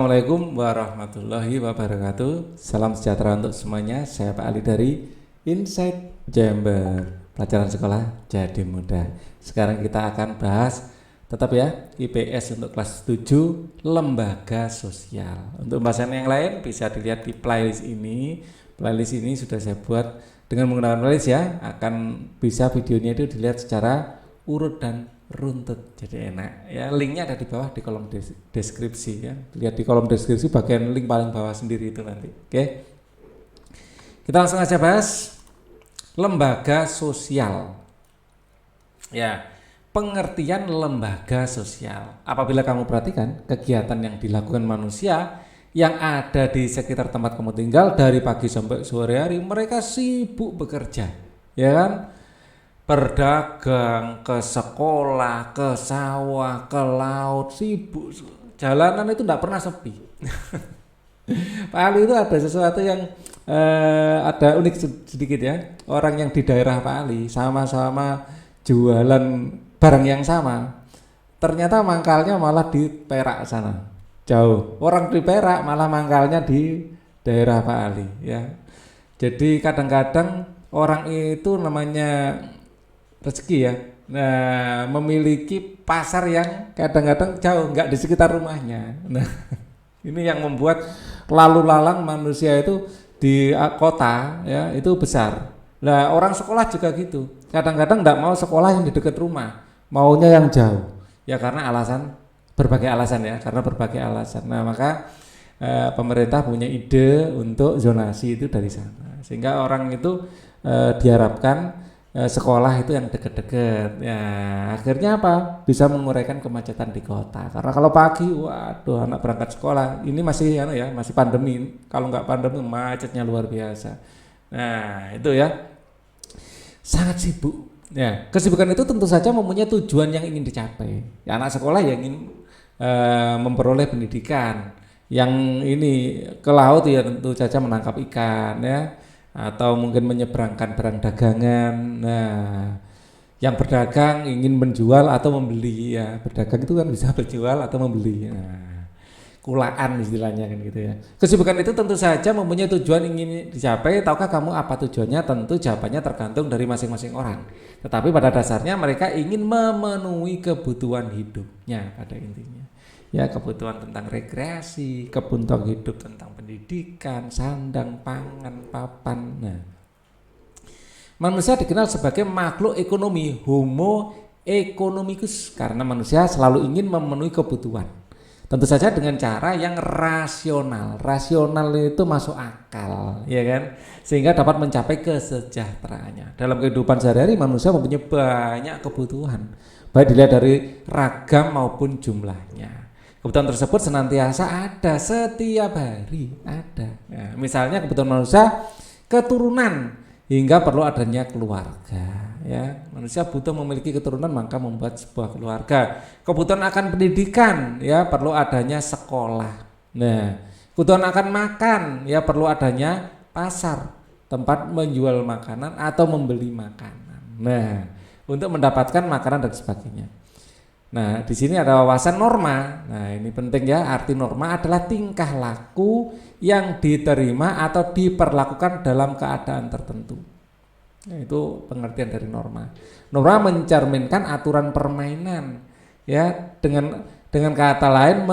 Assalamualaikum warahmatullahi wabarakatuh. Salam sejahtera untuk semuanya. Saya Pak Ali dari Insight Jember. Pelajaran sekolah jadi mudah. Sekarang kita akan bahas tetap ya IPS untuk kelas 7 lembaga sosial. Untuk pembahasan yang lain bisa dilihat di playlist ini. Playlist ini sudah saya buat dengan menggunakan playlist ya. Akan bisa videonya itu dilihat secara urut dan runtut, jadi enak ya. Linknya ada di bawah di kolom deskripsi ya. Lihat di kolom deskripsi bagian link paling bawah sendiri itu nanti. Oke, kita langsung aja bahas lembaga sosial ya. Pengertian lembaga sosial, apabila kamu perhatikan kegiatan yang dilakukan manusia yang ada di sekitar tempat kamu tinggal dari pagi sampai sore hari, mereka sibuk bekerja ya kan, berdagang, ke sekolah, ke sawah, ke laut, sibuk. Jalanan itu tidak pernah sepi. Pak Ali itu ada sesuatu yang ada unik sedikit ya. Orang yang di daerah Pak Ali sama-sama jualan barang yang sama, ternyata mangkalnya malah di Perak sana, jauh. Orang di Perak malah mangkalnya di daerah Pak Ali ya. Jadi kadang-kadang orang itu namanya rezeki ya. Nah, memiliki pasar yang kadang-kadang jauh, nggak di sekitar rumahnya. Nah, ini yang membuat lalu lalang manusia itu di kota ya itu besar. Nah, orang sekolah juga gitu. Kadang-kadang nggak mau sekolah yang di dekat rumah, maunya yang jauh. Ya karena berbagai alasan ya, karena berbagai alasan. Nah, maka pemerintah punya ide untuk zonasi itu dari sana, sehingga orang itu diharapkan sekolah itu yang deket-deket ya, akhirnya apa, bisa menguraikan kemacetan di kota. Karena kalau pagi waduh anak berangkat sekolah, ini masih ya masih pandemi, kalau nggak pandemi macetnya luar biasa. Nah itu ya, sangat sibuk ya. Kesibukan itu tentu saja mempunyai tujuan yang ingin dicapai ya. Anak sekolah yang ingin memperoleh pendidikan, yang ini ke laut ya tentu saja menangkap ikan ya, atau mungkin menyeberangkan barang dagangan. Nah, yang berdagang ingin menjual atau membeli ya. Berdagang itu kan bisa berjual atau membeli. Nah, kulaan istilahnya kan gitu ya. Kesibukan itu tentu saja mempunyai tujuan ingin dicapai. Tahukah kamu apa tujuannya? Tentu jawabannya tergantung dari masing-masing orang. Tetapi pada dasarnya mereka ingin memenuhi kebutuhan hidupnya pada intinya. Ya, kebutuhan tentang rekreasi, kebutuhan hidup tentang pendidikan, sandang, pangan, papan. Nah, manusia dikenal sebagai makhluk ekonomi, homo economicus, karena manusia selalu ingin memenuhi kebutuhan. Tentu saja dengan cara yang rasional. Rasional itu masuk akal, ya kan? Sehingga dapat mencapai kesejahteraannya. Dalam kehidupan sehari-hari manusia mempunyai banyak kebutuhan, baik dilihat dari ragam maupun jumlahnya. Kebutuhan tersebut senantiasa ada setiap hari ada. Nah, misalnya kebutuhan manusia keturunan, hingga perlu adanya keluarga. Ya, manusia butuh memiliki keturunan maka membuat sebuah keluarga. Kebutuhan akan pendidikan, ya perlu adanya sekolah. Nah, kebutuhan akan makan, ya perlu adanya pasar, tempat menjual makanan atau membeli makanan. Nah, untuk mendapatkan makanan dan sebagainya. Nah, di sini ada wawasan norma. Nah, ini penting ya. Arti norma adalah tingkah laku yang diterima atau diperlakukan dalam keadaan tertentu. Nah, itu pengertian dari norma. Norma mencerminkan aturan permainan, ya. Dengan kata lain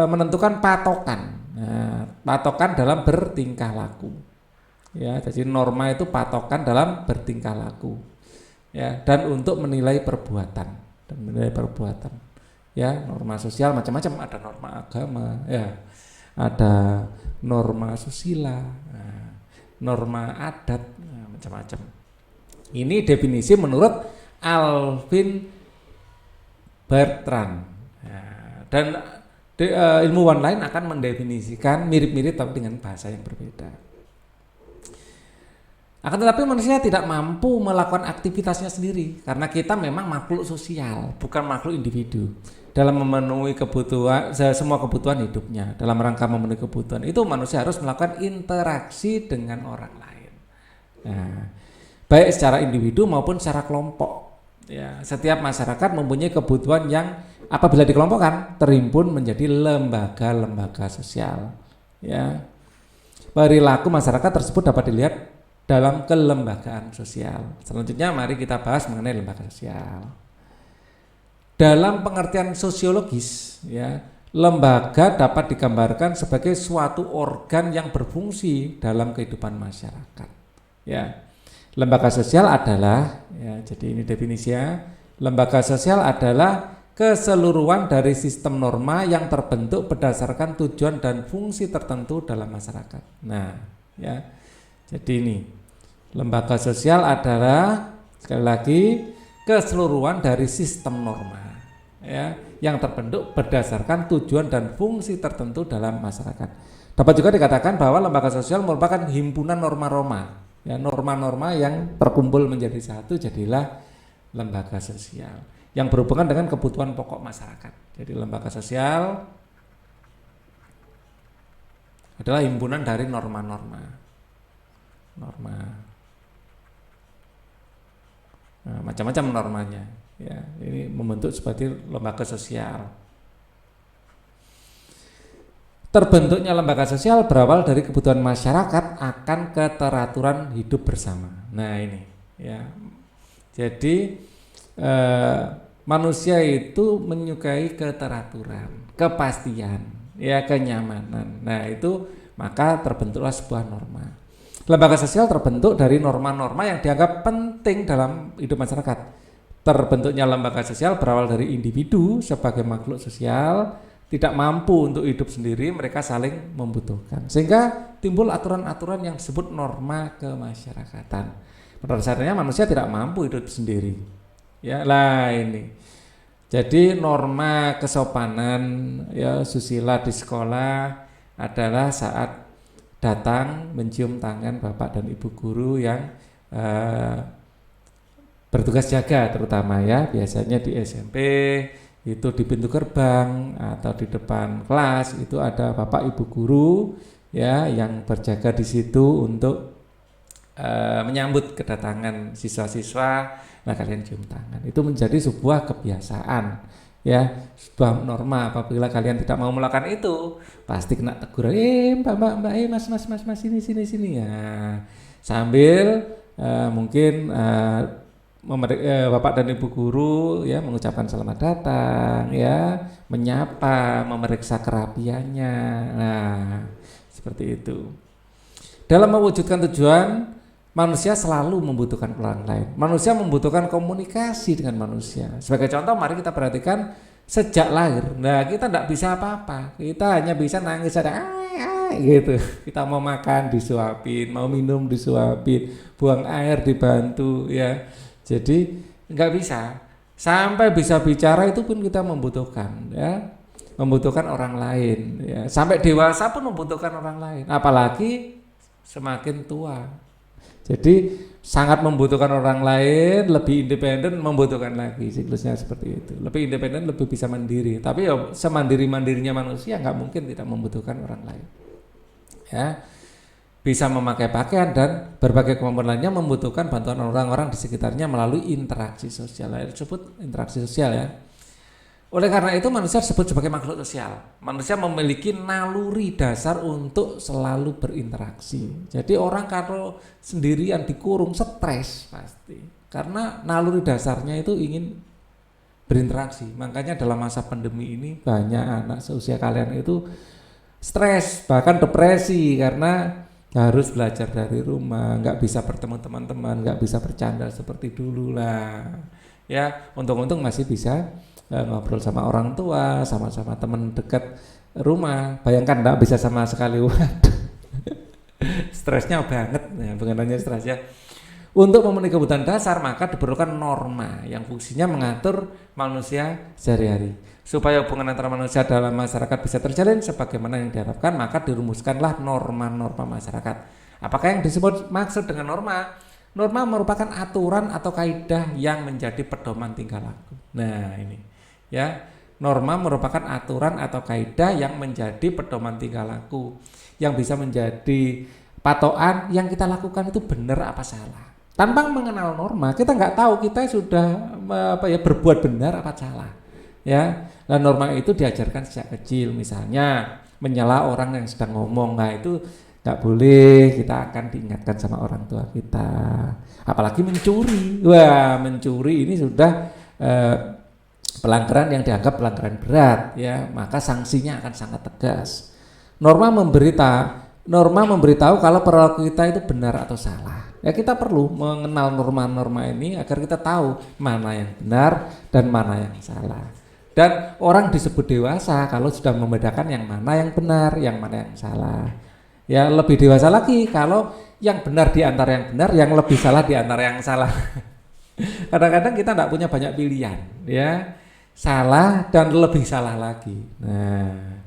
menentukan patokan. Nah, patokan dalam bertingkah laku. Ya, jadi norma itu patokan dalam bertingkah laku. Ya, dan untuk menilai perbuatan. Ya, norma sosial macam-macam, ada norma agama ya, ada norma susila, norma adat, macam-macam. Ini definisi menurut Alvin Bertrand dan ilmuwan lain akan mendefinisikan mirip-mirip tapi dengan bahasa yang berbeda. Akan tetapi manusia tidak mampu melakukan aktivitasnya sendiri karena kita memang makhluk sosial, bukan makhluk individu. Dalam memenuhi kebutuhan, semua kebutuhan hidupnya, dalam rangka memenuhi kebutuhan itu manusia harus melakukan interaksi dengan orang lain. Nah, baik secara individu maupun secara kelompok. Ya, setiap masyarakat mempunyai kebutuhan yang apabila dikelompokkan terhimpun menjadi lembaga-lembaga sosial. Ya, perilaku masyarakat tersebut dapat dilihat dalam kelembagaan sosial. Selanjutnya mari kita bahas mengenai lembaga sosial. Dalam pengertian sosiologis, ya, lembaga dapat digambarkan sebagai suatu organ yang berfungsi dalam kehidupan masyarakat. Ya. Lembaga sosial adalah, ya, jadi ini definisinya, lembaga sosial adalah keseluruhan dari sistem norma yang terbentuk berdasarkan tujuan dan fungsi tertentu dalam masyarakat. Nah, ya, jadi ini lembaga sosial adalah sekali lagi keseluruhan dari sistem norma, ya, yang terbentuk berdasarkan tujuan dan fungsi tertentu dalam masyarakat. Dapat juga dikatakan bahwa lembaga sosial merupakan himpunan norma-norma. Ya, norma-norma yang terkumpul menjadi satu jadilah lembaga sosial yang berhubungan dengan kebutuhan pokok masyarakat. Jadi lembaga sosial adalah himpunan dari norma-norma. Nah, macam-macam normanya. Ya, ini membentuk seperti lembaga sosial. Terbentuknya lembaga sosial berawal dari kebutuhan masyarakat akan keteraturan hidup bersama. Nah ini, ya. Jadi manusia itu menyukai keteraturan, kepastian, ya, kenyamanan. Nah itu maka terbentuklah sebuah norma. Lembaga sosial terbentuk dari norma-norma yang dianggap penting dalam hidup masyarakat. Terbentuknya lembaga sosial berawal dari individu sebagai makhluk sosial. Tidak mampu untuk hidup sendiri, mereka saling membutuhkan. Sehingga timbul aturan-aturan yang disebut norma kemasyarakatan. Pada dasarnya manusia tidak mampu hidup sendiri. Ya, lah ini. Jadi norma kesopanan, ya, susila di sekolah adalah saat datang mencium tangan bapak dan ibu guru yang bertugas jaga, terutama, ya, biasanya di SMP. Itu di pintu gerbang atau di depan kelas itu ada bapak ibu guru, ya, yang berjaga di situ untuk menyambut kedatangan siswa-siswa. Nah, kalian cium tangan. Itu menjadi sebuah kebiasaan, ya, sebuah norma. Apabila kalian tidak mau melakukan itu, pasti kena teguran. Mbak, mas, sini ya. Sambil mungkin bapak dan ibu guru, ya, mengucapkan selamat datang, ya, menyapa, memeriksa kerapiannya. Nah, seperti itu. Dalam mewujudkan tujuan, manusia selalu membutuhkan orang lain. Manusia membutuhkan komunikasi dengan manusia. Sebagai contoh, mari kita perhatikan sejak lahir. Nah, kita tidak bisa apa-apa. Kita hanya bisa nangis ada gitu. Kita mau makan disuapin, mau minum disuapin, buang air dibantu, ya. Jadi nggak bisa, sampai bisa bicara itu pun kita membutuhkan, ya, membutuhkan orang lain, ya. Sampai dewasa pun membutuhkan orang lain, apalagi semakin tua. Jadi sangat membutuhkan orang lain, lebih independen, membutuhkan lagi, siklusnya seperti itu. Lebih independen, lebih bisa mandiri. Tapi ya semandiri-mandirinya manusia nggak mungkin tidak membutuhkan orang lain, ya. Bisa memakai pakaian dan berbagai kemampuan lainnya membutuhkan bantuan orang-orang di sekitarnya melalui interaksi sosial. Disebut interaksi sosial, ya. Oleh karena itu manusia disebut sebagai makhluk sosial. Manusia memiliki naluri dasar untuk selalu berinteraksi. Jadi orang kalau sendirian dikurung stres pasti. Karena naluri dasarnya itu ingin berinteraksi. Makanya dalam masa pandemi ini banyak anak seusia kalian itu stres, bahkan depresi karena harus belajar dari rumah, nggak bisa bertemu teman-teman, nggak bisa bercanda seperti dulu lah, ya. Untung-untung masih bisa ngobrol sama orang tua, sama-sama teman dekat rumah. Bayangkan nggak bisa sama sekali, waduh, stresnya banget, ya, bukan hanya stres, ya. Untuk memenuhi kebutuhan dasar maka diperlukan norma yang fungsinya mengatur manusia sehari-hari. Supaya hubungan antara manusia dalam masyarakat bisa terjalin sebagaimana yang diharapkan, maka dirumuskanlah norma-norma masyarakat. Apakah yang disebut maksud dengan norma? Norma merupakan aturan atau kaidah yang menjadi pedoman tingkah laku. Nah ini, ya, norma merupakan aturan atau kaidah yang menjadi pedoman tingkah laku, yang bisa menjadi patokan yang kita lakukan itu benar apa salah. Tanpa mengenal norma, kita nggak tahu kita sudah berbuat benar apa salah. Ya, dan norma itu diajarkan sejak kecil, misalnya menyela orang yang sedang ngomong, nah itu nggak boleh, kita akan diingatkan sama orang tua kita. Apalagi mencuri, wah mencuri ini sudah pelanggaran yang dianggap pelanggaran berat, ya maka sanksinya akan sangat tegas. Norma memberitahu kalau perilaku kita itu benar atau salah. Ya kita perlu mengenal norma-norma ini agar kita tahu mana yang benar dan mana yang salah. Dan orang disebut dewasa kalau sudah membedakan yang mana yang benar, yang mana yang salah. Ya lebih dewasa lagi kalau yang benar di antara yang benar, yang lebih salah di antara yang salah. Kadang-kadang kita tidak punya banyak pilihan, ya salah dan lebih salah lagi. Nah,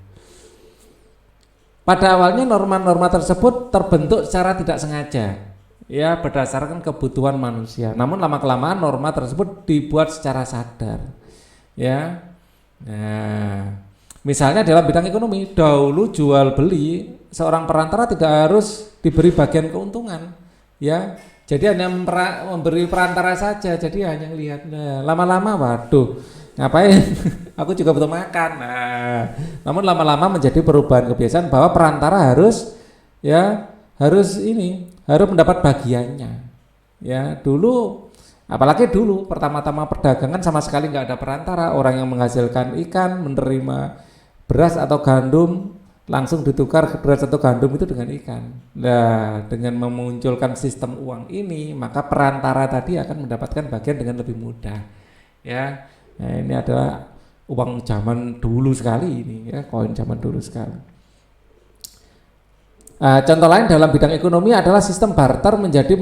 pada awalnya norma-norma tersebut terbentuk secara tidak sengaja, ya berdasarkan kebutuhan manusia. Namun lama-kelamaan norma tersebut dibuat secara sadar, ya. Nah, misalnya dalam bidang ekonomi, dahulu jual beli seorang perantara tidak harus diberi bagian keuntungan, ya. Jadi hanya memberi perantara saja, jadi hanya lihat. Nah, lama-lama, waduh, ngapain? Aku juga butuh makan. Nah, namun lama-lama menjadi perubahan kebiasaan bahwa perantara harus mendapat bagiannya. Ya, dulu apalagi dulu pertama-tama perdagangan sama sekali nggak ada perantara, orang yang menghasilkan ikan menerima beras atau gandum langsung ditukar beras atau gandum itu dengan ikan. Nah, dengan memunculkan sistem uang ini, maka perantara tadi akan mendapatkan bagian dengan lebih mudah. Ya, nah, ini adalah uang zaman dulu sekali ini, ya koin zaman dulu sekali. Contoh lain dalam bidang ekonomi adalah sistem barter menjadi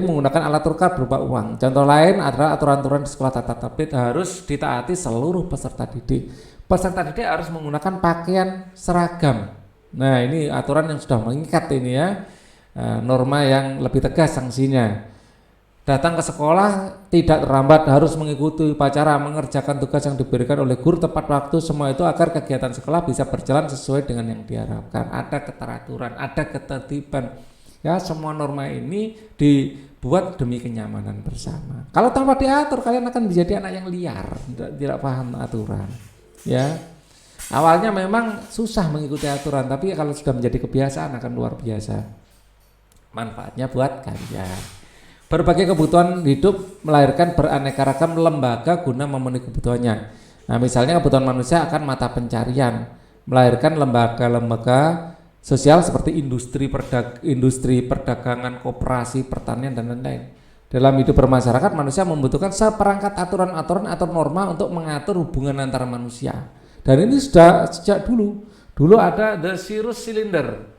menggunakan alat tukar berupa uang. Contoh lain adalah aturan-aturan di sekolah tata tertib harus ditaati seluruh peserta didik. Peserta didik harus menggunakan pakaian seragam. Nah, ini aturan yang sudah mengikat ini ya, norma yang lebih tegas sanksinya. Datang ke sekolah tidak terlambat, harus mengikuti upacara, mengerjakan tugas yang diberikan oleh guru tepat waktu, semua itu agar kegiatan sekolah bisa berjalan sesuai dengan yang diharapkan. Ada keteraturan, ada ketertiban. Ya, semua norma ini dibuat demi kenyamanan bersama. Kalau tanpa diatur, kalian akan menjadi anak yang liar, tidak paham aturan. Ya, awalnya memang susah mengikuti aturan, tapi kalau sudah menjadi kebiasaan akan luar biasa manfaatnya buat kalian. Berbagai kebutuhan hidup melahirkan beraneka ragam lembaga guna memenuhi kebutuhannya. Nah, misalnya kebutuhan manusia akan mata pencarian, melahirkan lembaga-lembaga sosial seperti industri perdagangan, koperasi, pertanian dan lain-lain. Dalam hidup bermasyarakat, manusia membutuhkan seperangkat aturan-aturan atau norma untuk mengatur hubungan antara manusia. Dan ini sudah sejak dulu. Dulu ada the Cyrus Cylinder,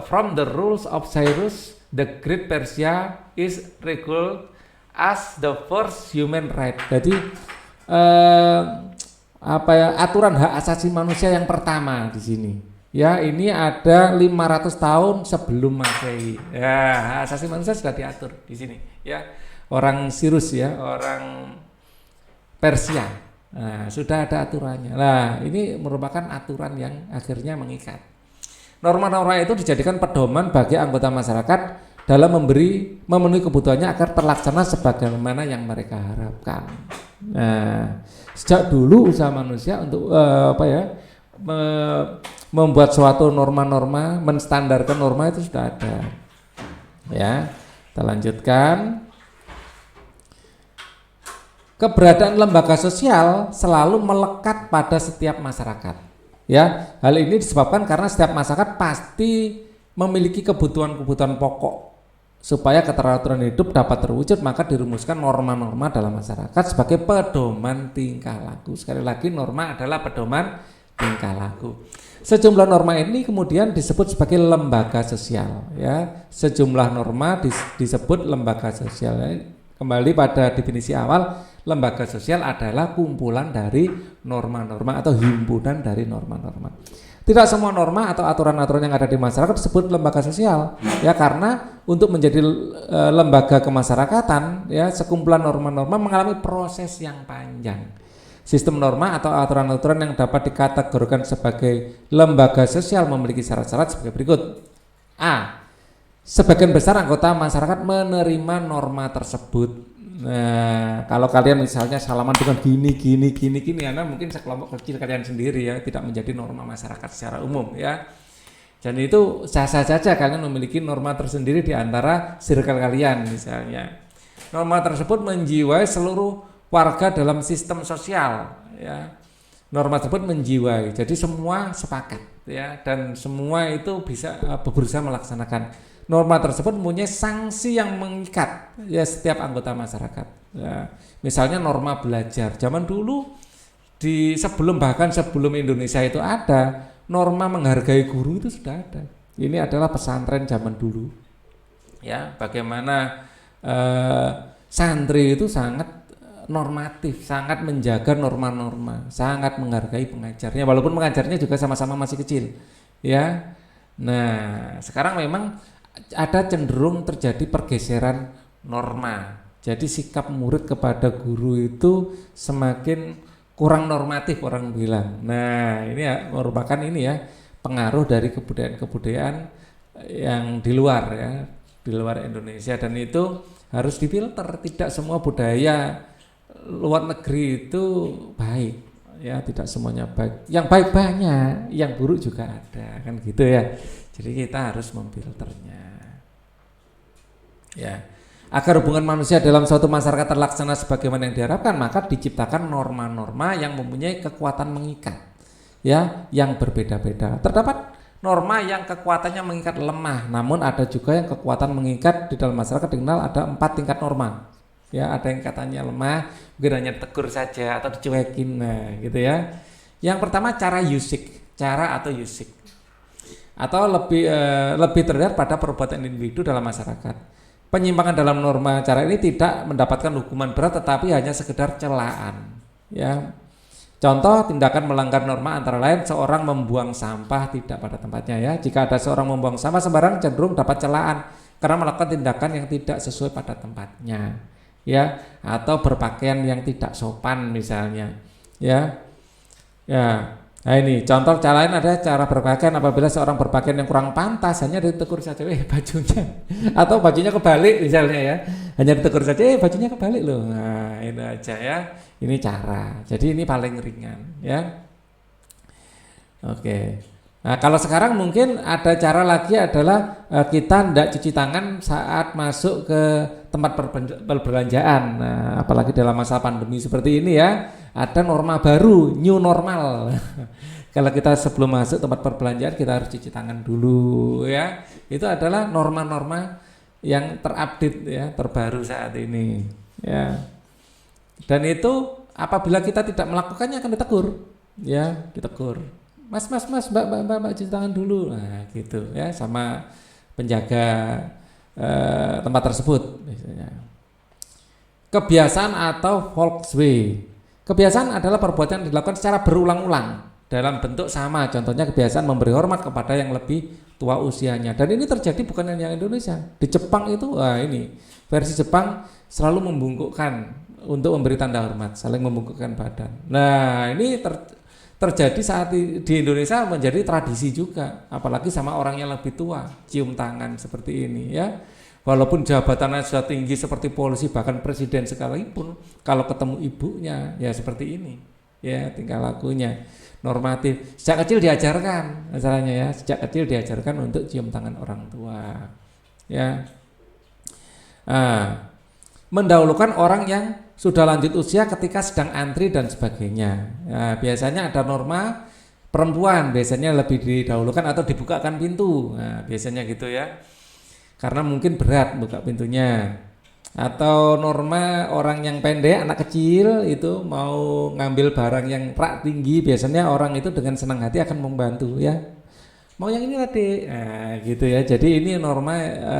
from the rules of Cyrus the Great Persia is regulated as the first human right. Jadi aturan hak asasi manusia yang pertama di sini. Ya, ini ada 500 tahun sebelum Masehi. Ya, hak asasi manusia sudah diatur di sini. Ya, orang Cyrus ya, orang Persia. Nah, sudah ada aturannya. Nah, ini merupakan aturan yang akhirnya mengikat. Norma-norma itu dijadikan pedoman bagi anggota masyarakat dalam memenuhi kebutuhannya agar terlaksana sebagaimana yang mereka harapkan. Nah, sejak dulu usaha manusia untuk membuat suatu norma-norma, menstandarkan norma itu sudah ada. Ya, kita lanjutkan. Keberadaan lembaga sosial selalu melekat pada setiap masyarakat. Ya, hal ini disebabkan karena setiap masyarakat pasti memiliki kebutuhan-kebutuhan pokok. Supaya keteraturan hidup dapat terwujud, maka dirumuskan norma-norma dalam masyarakat sebagai pedoman tingkah laku. Sekali lagi, norma adalah pedoman tingkah laku. Sejumlah norma ini kemudian disebut sebagai lembaga sosial. Ya, sejumlah norma disebut lembaga sosial. Kembali pada definisi awal, lembaga sosial adalah kumpulan dari norma-norma atau himpunan dari norma-norma. Tidak semua norma atau aturan-aturan yang ada di masyarakat disebut lembaga sosial, ya, karena untuk menjadi lembaga kemasyarakatan, ya, sekumpulan norma-norma mengalami proses yang panjang. Sistem norma atau aturan-aturan yang dapat dikategorikan sebagai lembaga sosial memiliki syarat-syarat sebagai berikut. A. Sebagian besar anggota masyarakat menerima norma tersebut. Nah, kalau kalian misalnya salaman dengan gini, karena mungkin sekelompok kecil kalian sendiri ya, tidak menjadi norma masyarakat secara umum ya. Dan itu sah-sah saja kalian memiliki norma tersendiri di antara circle kalian misalnya. Norma tersebut menjiwai seluruh warga dalam sistem sosial ya. Norma tersebut menjiwai, jadi semua sepakat ya, dan semua itu bisa berusaha melaksanakan. Norma tersebut mempunyai sanksi yang mengikat ya setiap anggota masyarakat. Ya, misalnya norma belajar. Zaman dulu bahkan sebelum Indonesia itu ada, norma menghargai guru itu sudah ada. Ini adalah pesantren zaman dulu. Ya, bagaimana santri itu sangat normatif, sangat menjaga norma-norma, sangat menghargai pengajarnya walaupun pengajarnya juga sama-sama masih kecil. Ya. Nah, sekarang memang ada cenderung terjadi pergeseran norma. Jadi sikap murid kepada guru itu semakin kurang normatif orang bilang. Nah, ini ya merupakan ini ya pengaruh dari kebudayaan-kebudayaan yang di luar ya, di luar Indonesia, dan itu harus difilter. Tidak semua budaya luar negeri itu baik ya, tidak semuanya baik. Yang baik banyak, yang buruk juga ada, kan gitu ya. Jadi kita harus memfilternya. Ya, agar hubungan manusia dalam suatu masyarakat terlaksana sebagaimana yang diharapkan, maka diciptakan norma-norma yang mempunyai kekuatan mengikat, ya, yang berbeda-beda. Terdapat norma yang kekuatannya mengikat lemah, namun ada juga yang kekuatan mengikat di dalam masyarakat dikenal ada 4 tingkat norma. Ya, ada yang katanya lemah, mungkin hanya tegur saja atau dicuekin, nah, gitu ya. Yang pertama cara atau usik, atau lebih terlihat pada perbuatan individu dalam masyarakat. Penyimpangan dalam norma cara ini tidak mendapatkan hukuman berat tetapi hanya sekedar celaan ya. Contoh tindakan melanggar norma antara lain seorang membuang sampah tidak pada tempatnya ya. Jika ada seorang membuang sampah sembarang cenderung dapat celaan karena melakukan tindakan yang tidak sesuai pada tempatnya ya, atau berpakaian yang tidak sopan misalnya ya. Ya. Nah ini contoh cara lain ada cara berpakaian apabila seorang berpakaian yang kurang pantas hanya ditegur saja bajunya, atau bajunya kebalik misalnya ya, hanya ditegur saja bajunya kebalik loh. Nah ini aja ya, ini cara. Jadi ini paling ringan ya. Oke. Nah kalau sekarang mungkin ada cara lagi adalah kita tidak cuci tangan saat masuk ke tempat perbelanjaan. Nah apalagi dalam masa pandemi seperti ini ya, ada norma baru, new normal. Kalau kita sebelum masuk tempat perbelanjaan kita harus cuci tangan dulu ya. Itu adalah norma-norma yang terupdate ya, terbaru saat ini ya. Dan itu apabila kita tidak melakukannya akan ditegur ya, ditegur. Mas, mbak cuci tangan dulu. Nah gitu ya, sama penjaga tempat tersebut misalnya. Kebiasaan atau Volkswagen. Kebiasaan adalah perbuatan yang dilakukan secara berulang-ulang dalam bentuk sama. Contohnya kebiasaan memberi hormat kepada yang lebih tua usianya. Dan ini terjadi bukan hanya di Indonesia. Di Jepang itu, ini versi Jepang selalu membungkukkan untuk memberi tanda hormat, saling membungkukkan badan. Nah ini terjadi saat di Indonesia menjadi tradisi juga, apalagi sama orang yang lebih tua, cium tangan seperti ini ya. Walaupun jabatannya sudah tinggi seperti polisi bahkan presiden sekalipun, kalau ketemu ibunya ya seperti ini ya tingkah lakunya normatif. Sejak kecil diajarkan masalahnya ya, sejak kecil diajarkan untuk cium tangan orang tua ya. Mendahulukan orang yang sudah lanjut usia ketika sedang antri dan sebagainya. Nah, biasanya ada norma perempuan biasanya lebih didahulukan atau dibukakan pintu. Nah, biasanya gitu ya. Karena mungkin berat buka pintunya. Atau norma orang yang pendek, anak kecil itu mau ngambil barang yang rak tinggi, biasanya orang itu dengan senang hati akan membantu ya. Mau yang ini tadi, nah, gitu ya. Jadi ini norma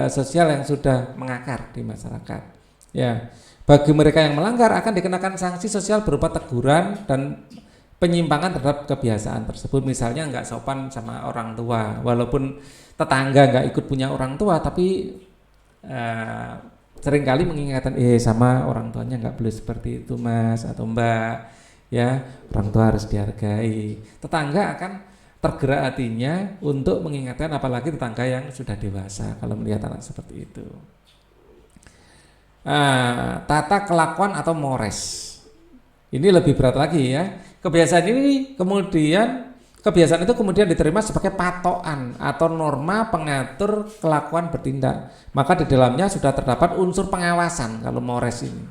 sosial yang sudah mengakar di masyarakat. Ya, bagi mereka yang melanggar akan dikenakan sanksi sosial berupa teguran dan penyimpangan terhadap kebiasaan tersebut. Misalnya nggak sopan sama orang tua, walaupun tetangga nggak ikut punya orang tua, tapi seringkali mengingatkan sama orang tuanya nggak boleh seperti itu mas atau mbak ya, orang tua harus dihargai. Tetangga akan tergerak hatinya untuk mengingatkan apalagi tetangga yang sudah dewasa kalau melihat anak seperti itu. Tata kelakuan atau mores. Ini lebih berat lagi ya. Kebiasaan itu kemudian diterima sebagai patokan atau norma pengatur kelakuan bertindak. Maka di dalamnya sudah terdapat unsur pengawasan kalau mores ini.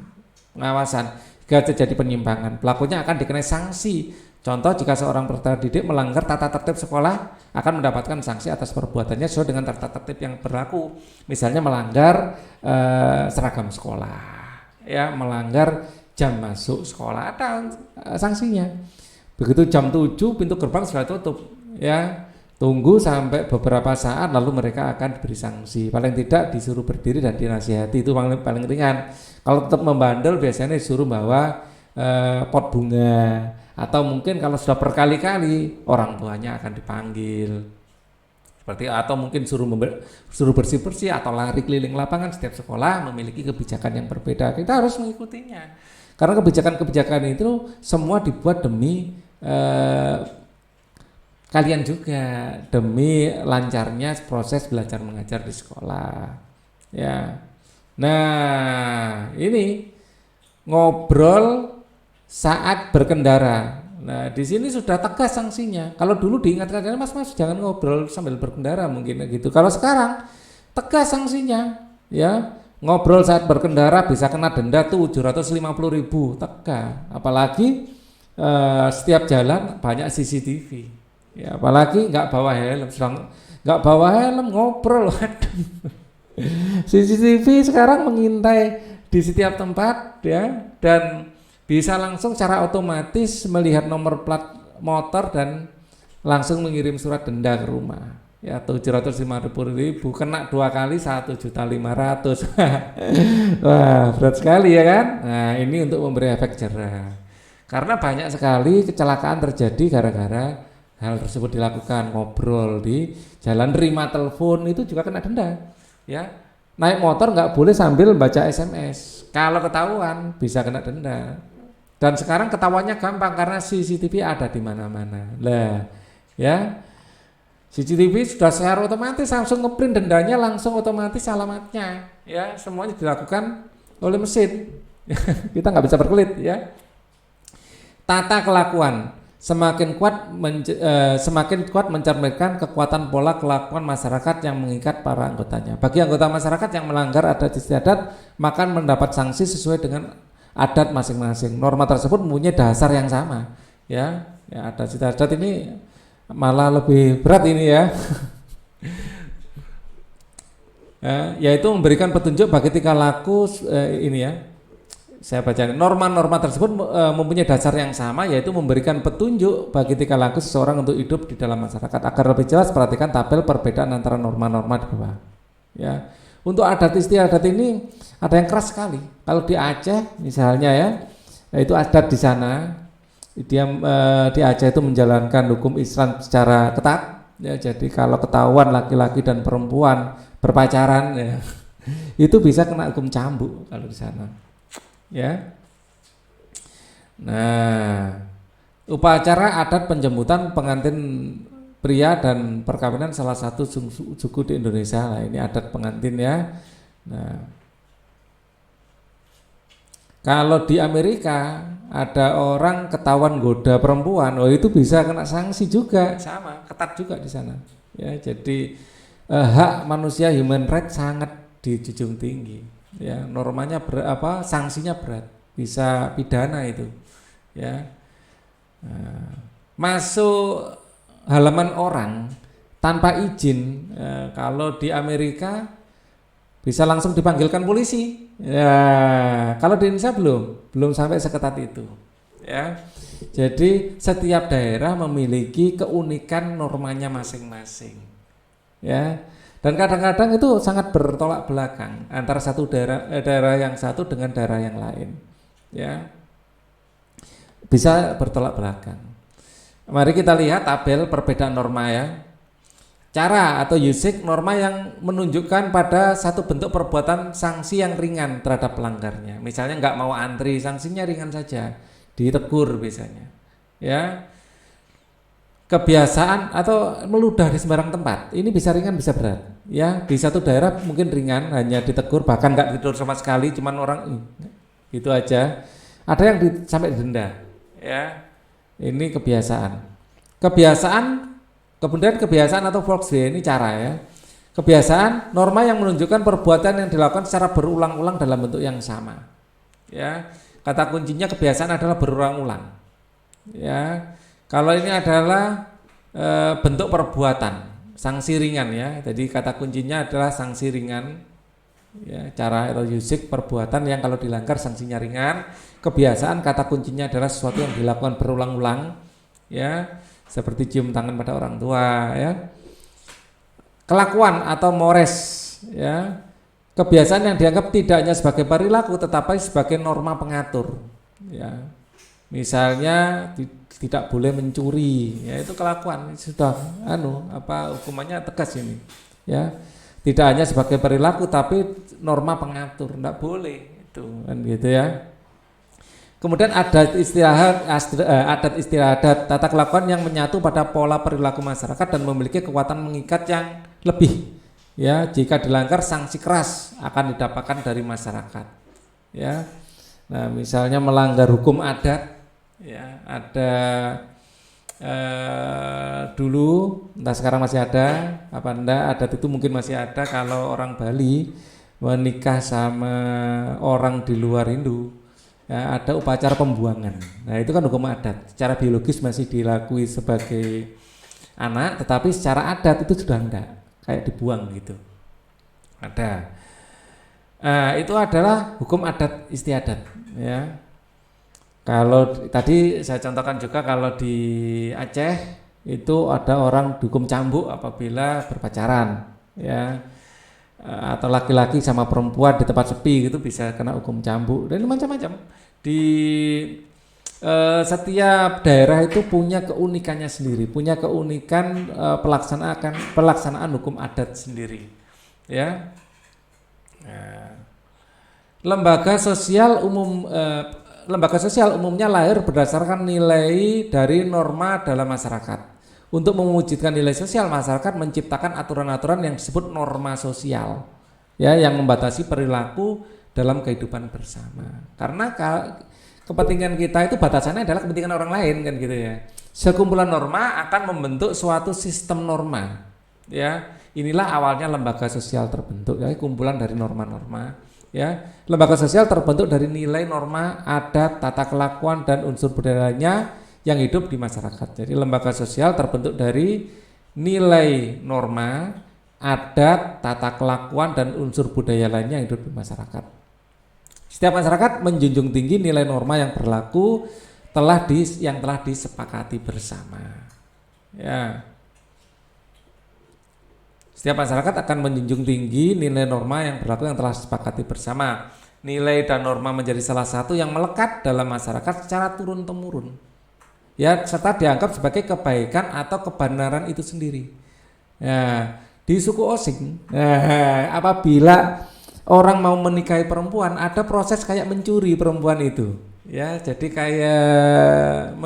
Pengawasan jika terjadi penyimpangan, pelakunya akan dikenai sanksi. Contoh, jika seorang peserta didik melanggar tata tertib sekolah akan mendapatkan sanksi atas perbuatannya sesuai dengan tata tertib yang berlaku. Misalnya melanggar seragam sekolah, ya, melanggar jam masuk sekolah, ada sanksinya. Begitu jam 7 pintu gerbang sudah tutup, ya, tunggu sampai beberapa saat lalu mereka akan diberi sanksi. Paling tidak disuruh berdiri dan dinasihati, itu paling ringan. Kalau tetap membandel biasanya disuruh bawa pot bunga, atau mungkin kalau sudah berkali-kali orang tuanya akan dipanggil seperti, atau mungkin suruh bersih-bersih atau lari keliling lapangan. Setiap sekolah memiliki kebijakan yang berbeda, kita harus mengikutinya karena kebijakan-kebijakan itu semua dibuat demi kalian juga, demi lancarnya proses belajar mengajar di sekolah, ya. Nah, ini ngobrol saat berkendara. Nah, di sini sudah tegas sanksinya. Kalau dulu diingatkan, mas jangan ngobrol sambil berkendara mungkin gitu. Kalau sekarang tegas sanksinya, ya. Ngobrol saat berkendara bisa kena denda 750.000, tegas. Apalagi setiap jalan banyak CCTV. Ya, apalagi nggak bawa helm, ngobrol. CCTV sekarang mengintai di setiap tempat, ya, dan bisa langsung secara otomatis melihat nomor plat motor dan langsung mengirim surat denda ke rumah. Ya, 750.000 kena 2 kali 1.500.000. Wah, berat sekali ya kan? Nah, ini untuk memberi efek jerah. Karena banyak sekali kecelakaan terjadi gara-gara hal tersebut dilakukan. Ngobrol di jalan, terima telepon itu juga kena denda. Ya, naik motor nggak boleh sambil baca SMS. Kalau ketahuan bisa kena denda. Dan sekarang ketahuannya gampang karena CCTV ada di mana-mana. Lah, ya, CCTV sudah secara otomatis langsung ngeprint dendanya, langsung otomatis alamatnya. Ya, semuanya dilakukan oleh mesin. Kita nggak bisa berkelit, ya. Tata kelakuan semakin kuat mencerminkan kekuatan pola kelakuan masyarakat yang mengikat para anggotanya. Bagi anggota masyarakat yang melanggar adat istiadat, maka mendapat sanksi sesuai dengan adat masing-masing. Norma tersebut mempunyai dasar yang sama, ya. Ya, adat istiadat ini malah lebih berat ini, ya. Yaitu memberikan petunjuk bagi tingkah laku ini, ya. Saya baca, norma-norma tersebut mempunyai dasar yang sama, yaitu memberikan petunjuk bagi tingkah laku seseorang untuk hidup di dalam masyarakat. Agar lebih jelas, perhatikan tabel perbedaan antara norma-norma di bawah. Ya, untuk adat istiadat ini ada yang keras sekali. Kalau di Aceh misalnya, ya, itu adat di sana, dia di Aceh itu menjalankan hukum Islam secara ketat. Ya, jadi kalau ketahuan laki-laki dan perempuan berpacaran, ya, itu bisa kena hukum cambuk kalau di sana. Ya. Nah, upacara adat penjemputan pengantin pria dan perkawinan salah satu suku di Indonesia. Nah, ini adat pengantin, ya. Nah, kalau di Amerika ada orang ketahuan goda perempuan, oh itu bisa kena sanksi juga, sama, ketat juga di sana. Ya, jadi hak manusia, human rights sangat dijunjung tinggi. Ya, normanya sanksinya berat, bisa pidana itu, ya. Nah, masuk halaman orang tanpa izin, kalau di Amerika bisa langsung dipanggilkan polisi. Ya, kalau di Indonesia belum sampai seketat itu, ya. Jadi setiap daerah memiliki keunikan normanya masing-masing, ya. Dan kadang-kadang itu sangat bertolak belakang antara satu daerah yang satu dengan daerah yang lain, ya, bisa bertolak belakang. Mari kita lihat tabel perbedaan norma, ya. Cara atau usage norma yang menunjukkan pada satu bentuk perbuatan sanksi yang ringan terhadap pelanggarnya. Misalnya nggak mau antri, sanksinya ringan saja, ditegur biasanya, ya. kebiasaan atau meludah di sembarang tempat. Ini bisa ringan bisa berat. Ya, di satu daerah mungkin ringan, hanya ditegur bahkan nggak ditegur sama sekali, cuman orang gitu aja. Ada yang sampai didenda. Ya. Ini kebiasaan. Kebiasaan kemudian kebiasaan atau Volkswagen ini cara ya. Kebiasaan norma yang menunjukkan perbuatan yang dilakukan secara berulang-ulang dalam bentuk yang sama. Ya. Kata kuncinya kebiasaan adalah berulang-ulang. Ya. Kalau ini adalah bentuk perbuatan, sanksi ringan ya. Jadi kata kuncinya adalah sanksi ringan. Ya, cara atau usik perbuatan yang kalau dilanggar sanksinya ringan. Kebiasaan kata kuncinya adalah sesuatu yang dilakukan berulang-ulang. Ya, seperti cium tangan pada orang tua ya. Kelakuan atau mores ya. Kebiasaan yang dianggap tidak hanya sebagai perilaku tetapi sebagai norma pengatur. Ya. Misalnya tidak boleh mencuri, ya itu kelakuan sudah hukumannya tegas ini. Ya. Tidak hanya sebagai perilaku tapi norma pengatur, tidak boleh itu kan gitu ya. Kemudian adat istiadat tata kelakuan yang menyatu pada pola perilaku masyarakat dan memiliki kekuatan mengikat yang lebih. Ya, jika dilanggar sanksi keras akan didapatkan dari masyarakat. Ya. Nah, misalnya melanggar hukum adat, ya ada dulu, entah sekarang masih ada apa enggak, adat itu mungkin masih ada kalau orang Bali menikah sama orang di luar Hindu, ya, ada upacara pembuangan. Nah itu kan hukum adat, secara biologis masih dilakui sebagai anak, tetapi secara adat itu sudah enggak, kayak dibuang gitu. Ada. Itu adalah hukum adat istiadat, ya. Kalau tadi saya contohkan juga kalau di Aceh itu ada orang dihukum cambuk apabila berpacaran, ya, atau laki-laki sama perempuan di tempat sepi gitu bisa kena hukum cambuk dan macam-macam. Di setiap daerah itu punya keunikannya sendiri, punya keunikan pelaksanaan hukum adat sendiri, ya. Lembaga sosial umumnya lahir berdasarkan nilai dari norma dalam masyarakat. Untuk mewujudkan nilai sosial, masyarakat menciptakan aturan-aturan yang disebut norma sosial, ya, yang membatasi perilaku dalam kehidupan bersama. Karena kepentingan kita itu batasannya adalah kepentingan orang lain kan gitu ya. Sekumpulan norma akan membentuk suatu sistem norma. Ya, inilah awalnya lembaga sosial terbentuk, ya, kumpulan dari norma-norma. Ya, lembaga sosial terbentuk dari nilai norma, adat, tata kelakuan dan unsur budaya lainnya yang hidup di masyarakat. Jadi lembaga sosial terbentuk dari nilai norma, adat, tata kelakuan dan unsur budaya lainnya yang hidup di masyarakat. Setiap masyarakat menjunjung tinggi nilai norma yang berlaku yang telah disepakati bersama. Ya. Setiap masyarakat akan menjunjung tinggi nilai norma yang berlaku yang telah disepakati bersama. Nilai dan norma menjadi salah satu yang melekat dalam masyarakat secara turun-temurun. Ya, serta dianggap sebagai kebaikan atau kebenaran itu sendiri. Ya, di suku Osing, apabila orang mau menikahi perempuan, ada proses kayak mencuri perempuan itu. Ya, jadi kayak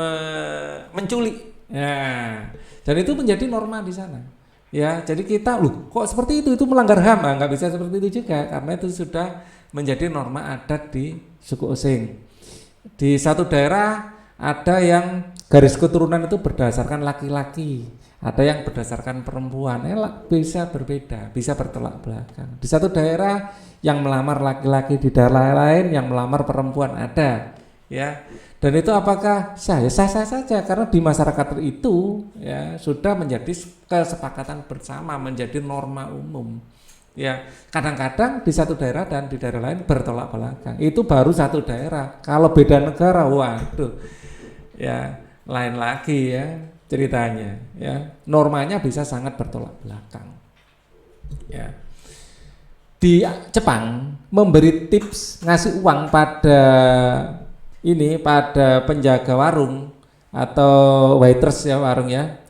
menculik. Ya, dan itu menjadi norma di sana. Ya, jadi kita kok seperti itu melanggar HAM, nggak bisa seperti itu juga karena itu sudah menjadi norma adat di suku Osing. Di satu daerah ada yang garis keturunan itu berdasarkan laki-laki, ada yang berdasarkan perempuan, bisa berbeda, bisa bertolak belakang. Di satu daerah yang melamar laki-laki, di daerah lain yang melamar perempuan ada, ya. Dan itu apakah sah saja karena di masyarakat itu ya sudah menjadi kesepakatan bersama, menjadi norma umum. Ya, kadang-kadang di satu daerah dan di daerah lain bertolak belakang. Itu baru satu daerah. Kalau beda negara, waduh. Ya, lain lagi ya ceritanya, ya. Normanya bisa sangat bertolak belakang. Ya. Di Jepang memberi tips ngasih uang pada penjaga warung atau waiters ya warung ya,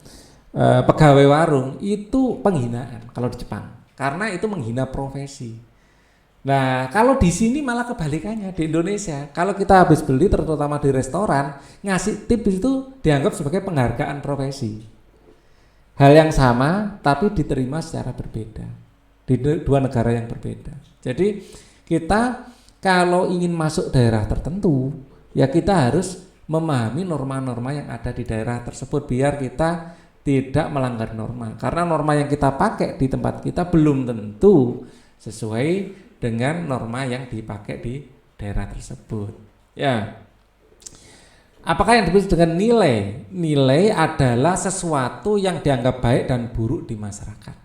pegawai warung itu penghinaan kalau di Jepang karena itu menghina profesi. Nah kalau di sini malah kebalikannya di Indonesia, kalau kita habis beli terutama di restoran ngasih tips itu dianggap sebagai penghargaan profesi. hal yang sama tapi diterima secara berbeda di dua negara yang berbeda. Jadi kita kalau ingin masuk daerah tertentu, ya kita harus memahami norma-norma yang ada di daerah tersebut biar kita tidak melanggar norma. Karena norma yang kita pakai di tempat kita belum tentu sesuai dengan norma yang dipakai di daerah tersebut. Ya. Apakah yang disebut dengan nilai? Nilai adalah sesuatu yang dianggap baik dan buruk di masyarakat.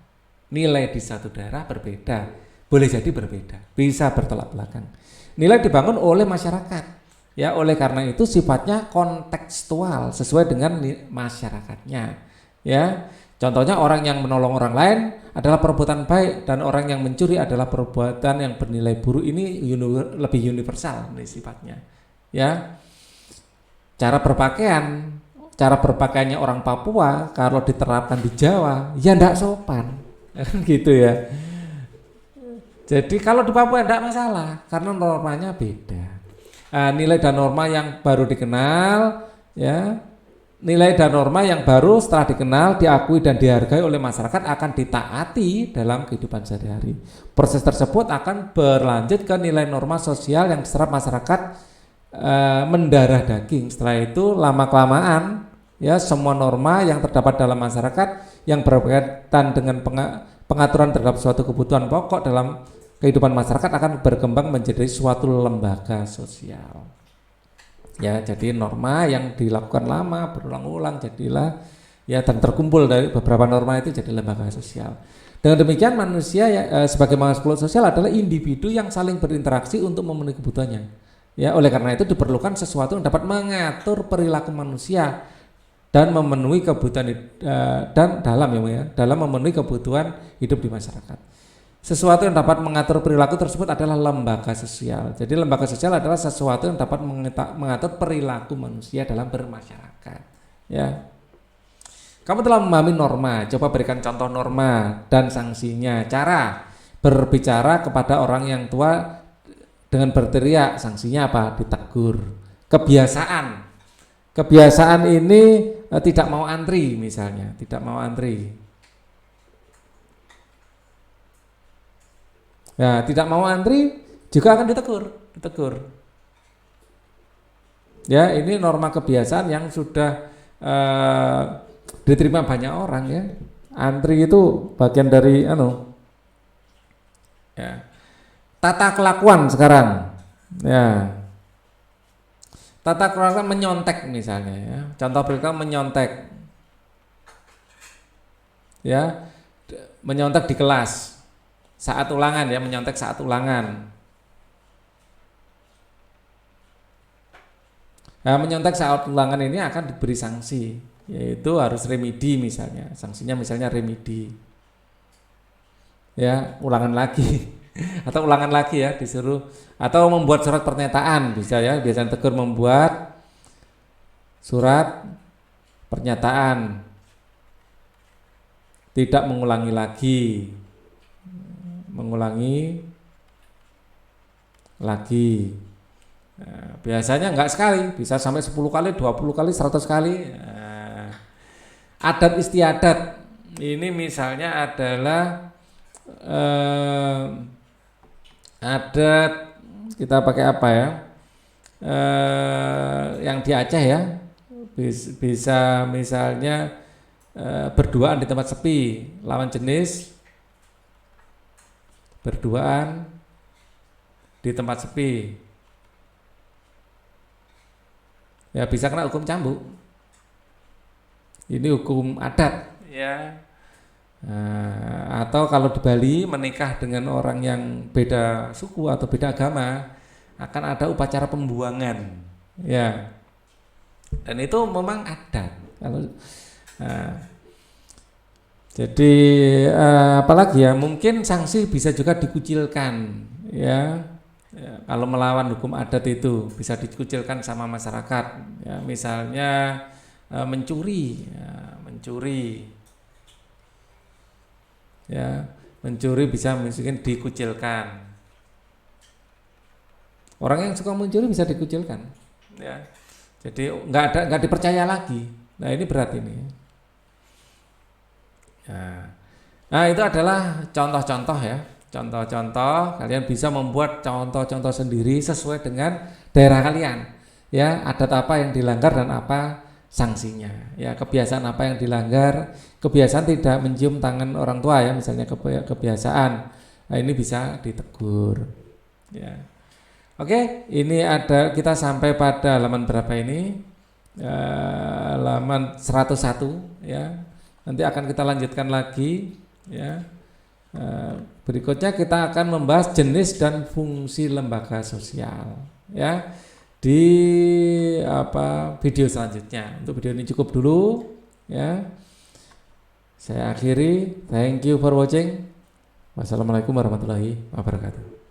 Nilai di satu daerah berbeda, boleh jadi berbeda, bisa bertolak belakang. Nilai dibangun oleh masyarakat, ya oleh karena itu sifatnya kontekstual sesuai dengan masyarakatnya. Ya, contohnya orang yang menolong orang lain adalah perbuatan baik dan orang yang mencuri adalah perbuatan yang bernilai buruk. Ini lebih universal nih sifatnya. Ya. Cara berpakaiannya orang Papua kalau diterapkan di Jawa ya ndak sopan gitu ya. Jadi kalau di Papua ndak masalah karena normanya beda. Nilai dan norma yang baru dikenal ya, nilai dan norma yang baru setelah dikenal, diakui dan dihargai oleh masyarakat akan ditaati dalam kehidupan sehari-hari. Proses tersebut akan berlanjut ke nilai norma sosial yang diserap masyarakat mendarah daging. Setelah itu lama kelamaan ya semua norma yang terdapat dalam masyarakat yang berkaitan dengan pengaturan terhadap suatu kebutuhan pokok dalam kehidupan masyarakat akan berkembang menjadi suatu lembaga sosial. Ya, jadi norma yang dilakukan lama berulang-ulang jadilah ya dan terkumpul dari beberapa norma itu jadi lembaga sosial. Dengan demikian manusia ya, sebagai makhluk sosial adalah individu yang saling berinteraksi untuk memenuhi kebutuhannya. Ya, oleh karena itu diperlukan sesuatu yang dapat mengatur perilaku manusia dan memenuhi kebutuhan dalam memenuhi kebutuhan hidup di masyarakat. Sesuatu yang dapat mengatur perilaku tersebut adalah lembaga sosial. Jadi lembaga sosial adalah sesuatu yang dapat mengatur perilaku manusia dalam bermasyarakat. Ya. Kamu telah memahami norma. Coba berikan contoh norma dan sanksinya. Cara berbicara kepada orang yang tua dengan berteriak, sanksinya apa? Ditegur. Kebiasaan ini tidak mau antri misalnya, tidak mau antri. Ya, tidak mau antri juga akan ditegur. Ya, ini norma kebiasaan yang sudah diterima banyak orang ya. Antri itu bagian dari ya. Tata kelakuan sekarang, ya. Tata kelakuan menyontek misalnya, ya. Contoh berikutnya menyontek, ya, menyontek di kelas saat ulangan ya, menyontek saat ulangan. Nah, menyontek saat ulangan ini akan diberi sanksi, yaitu harus remedi misalnya, sanksinya misalnya remedi, ya, ulangan lagi. Atau ulangan lagi ya disuruh atau membuat surat pernyataan bisa ya, biasanya tegur membuat surat pernyataan tidak mengulangi lagi nah, biasanya enggak sekali, bisa sampai 10 kali, 20 kali, 100 kali. Adat istiadat ini misalnya adalah adat kita pakai apa ya? Yang di Aceh ya, bisa misalnya berduaan di tempat sepi, lawan jenis berduaan di tempat sepi. Ya bisa kena hukum cambuk. Ini hukum adat ya. Atau kalau di Bali menikah dengan orang yang beda suku atau beda agama akan ada upacara pembuangan ya, dan itu memang adat. Jadi apalagi ya, mungkin sanksi bisa juga dikucilkan ya, kalau melawan hukum adat itu bisa dikucilkan sama masyarakat ya, misalnya mencuri ya, mencuri bisa mungkin dikucilkan. Orang yang suka mencuri bisa dikucilkan ya. Jadi nggak dipercaya lagi. Nah, ini berat ini. Ya. Nah, itu adalah contoh-contoh ya. Contoh-contoh, kalian bisa membuat contoh-contoh sendiri sesuai dengan daerah kalian. Ya, adat apa yang dilanggar dan apa sanksinya. Ya, kebiasaan apa yang dilanggar, kebiasaan tidak mencium tangan orang tua ya, misalnya kebiasaan. Nah, ini bisa ditegur. Ya. Oke, ini ada kita sampai pada halaman berapa ini? Halaman 101 ya. Nanti akan kita lanjutkan lagi ya. Berikutnya kita akan membahas jenis dan fungsi lembaga sosial ya di video selanjutnya. Untuk video ini cukup dulu ya. Saya akhiri. Thank you for watching. Wassalamualaikum warahmatullahi wabarakatuh.